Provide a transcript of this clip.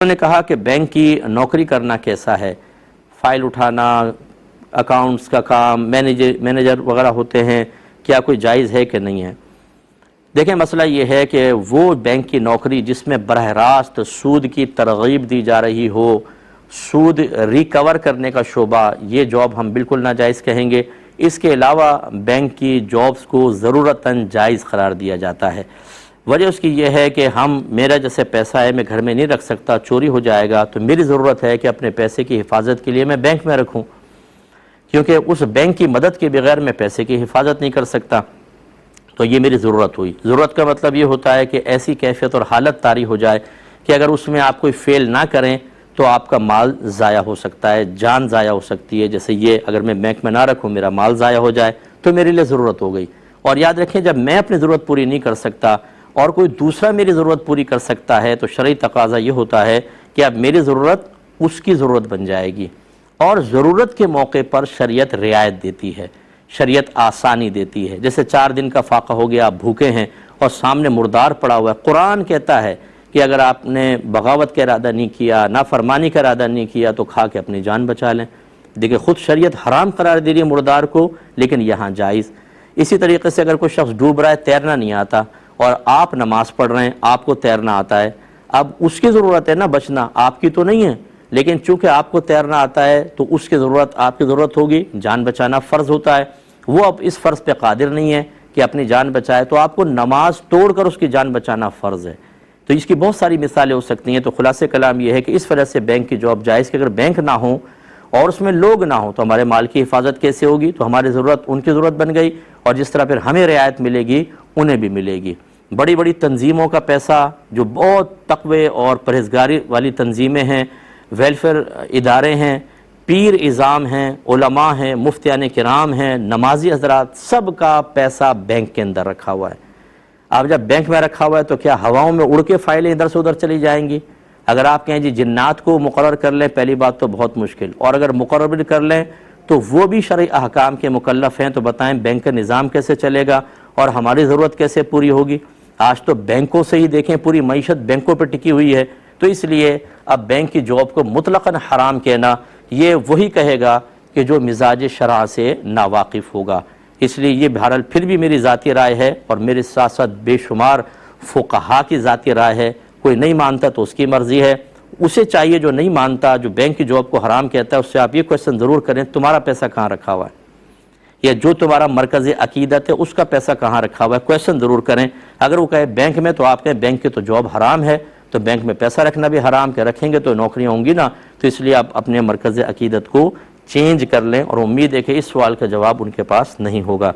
उन्होंने कहा कि बैंक की नौकरी करना कैसा है, फ़ाइल उठाना, अकाउंट्स का काम, मैनेजर वगैरह होते हैं, क्या कोई जायज़ है कि नहीं है। देखें, मसला ये है कि वो बैंक की नौकरी जिसमें बरह रास्त सूद की तरगीब दी जा रही हो, सूद रिकवर करने का शोबा, ये जॉब हम बिल्कुल नाजायज़ कहेंगे। इसके अलावा बैंक की जॉब्स को ज़रूरतन जायज़ करार दिया जाता है। वजह उसकी यह है कि मेरा जैसे पैसा है मैं घर में नहीं रख सकता, चोरी हो जाएगा, तो मेरी ज़रूरत है कि अपने पैसे की हिफाजत के लिए मैं बैंक में रखूं, क्योंकि उस बैंक की मदद के बगैर मैं पैसे की हिफाजत नहीं कर सकता। तो ये मेरी ज़रूरत हुई। ज़रूरत का मतलब ये होता है कि ऐसी कैफियत और हालत तारी हो जाए कि अगर उसमें आप कोई फ़ेल ना करें तो आपका माल ज़ाया हो सकता है, जान ज़ाया हो सकती है। जैसे ये, अगर मैं बैंक में ना रखूँ, मेरा माल ज़ाया हो जाए तो मेरे लिए ज़रूरत हो गई। और याद रखें, जब मैं अपनी ज़रूरत पूरी नहीं कर सकता और कोई दूसरा मेरी ज़रूरत पूरी कर सकता है तो शरई तकाज़ा ये होता है कि अब मेरी ज़रूरत उसकी ज़रूरत बन जाएगी। और ज़रूरत के मौके पर शरीयत रियायत देती है, शरीयत आसानी देती है। जैसे 4 दिन का फाका हो गया, आप भूखे हैं और सामने मुर्दार पड़ा हुआ है, कुरान कहता है कि अगर आपने बगावत का इरादा नहीं किया, नाफरमानी का इरादा नहीं किया, तो खा के अपनी जान बचा लें। देखिए, खुद शरीयत हराम करार दे रही है मुर्दार को, लेकिन यहाँ जायज़। इसी तरीके से अगर कोई शख्स डूब रहा है, तैरना नहीं आता, और आप नमाज़ पढ़ रहे हैं, आपको तैरना आता है, अब उसकी ज़रूरत है ना बचना, आपकी तो नहीं है, लेकिन चूंकि आपको तैरना आता है तो उसकी ज़रूरत आपकी ज़रूरत होगी, जान बचाना फ़र्ज़ होता है। वो अब इस फ़र्ज़ पे कादिर नहीं है कि अपनी जान बचाए, तो आपको नमाज तोड़कर उसकी जान बचाना फ़र्ज़ है। तो इसकी बहुत सारी मिसालें हो सकती हैं। तो खुलासे कलाम यह है कि इस वजह से बैंक की जॉब जायज़, कि अगर बैंक ना हो और उसमें लोग ना हो तो हमारे माल की हिफाजत कैसे होगी, तो हमारी ज़रूरत उनकी ज़रूरत बन गई, और जिस तरह फिर हमें रियायत मिलेगी उन्हें भी मिलेगी। बड़ी बड़ी तंजीमों का पैसा, जो बहुत तक़वे और परहेज़गारी वाली तंजीमें हैं, वेलफेयर इदारे हैं, पीर इज़ाम हैं, उलमा हैं, मुफ्तियान किराम हैं, नमाजी हज़रात, सब का पैसा बैंक के अंदर रखा हुआ है। अब जब बैंक में रखा हुआ है तो क्या हवाओं में उड़ के फ़ाइलें इधर से उधर चली जाएंगी? अगर आप कहें जी जिन्नात को मुकर्रर कर लें, पहली बात तो बहुत मुश्किल, और अगर मुकर्रर भी कर लें तो वो भी शरई अहकाम के मुकल्लफ़ हैं। तो बताएं बैंक का निज़ाम कैसे चलेगा और हमारी ज़रूरत कैसे पूरी होगी? आज तो बैंकों से ही देखें, पूरी मईशत बैंकों पर टिकी हुई है। तो इसलिए अब बैंक की जॉब को मुतलक़न हराम कहना, ये वही कहेगा कि जो मिजाज शरअ से नावाकिफ़ होगा। इसलिए ये बहरहाल फिर भी मेरी ज़ाती राय है, और मेरे साथ साथ बेशुमार फ़ुक़हा की ज़ाती राय है। कोई नहीं मानता तो उसकी मर्ज़ी है, उसे चाहिए जो नहीं मानता, जो बैंक की जॉब को हराम कहता है, उससे आप ये क्वेश्चन ज़रूर करें, तुम्हारा पैसा कहाँ रखा हुआ है, या जो तुम्हारा मरकज़ अकीदत है उसका पैसा कहाँ रखा हुआ है, क्वेश्चन ज़रूर करें। अगर वो कहे बैंक में, तो आप कहें बैंक की तो जॉब हराम है, तो बैंक में पैसा रखना भी हराम, के रखेंगे तो नौकरियाँ होंगी ना। तो इसलिए आप अपने मरकज़ अकीदत को चेंज कर लें, और उम्मीद है कि इस सवाल का जवाब उनके पास नहीं होगा।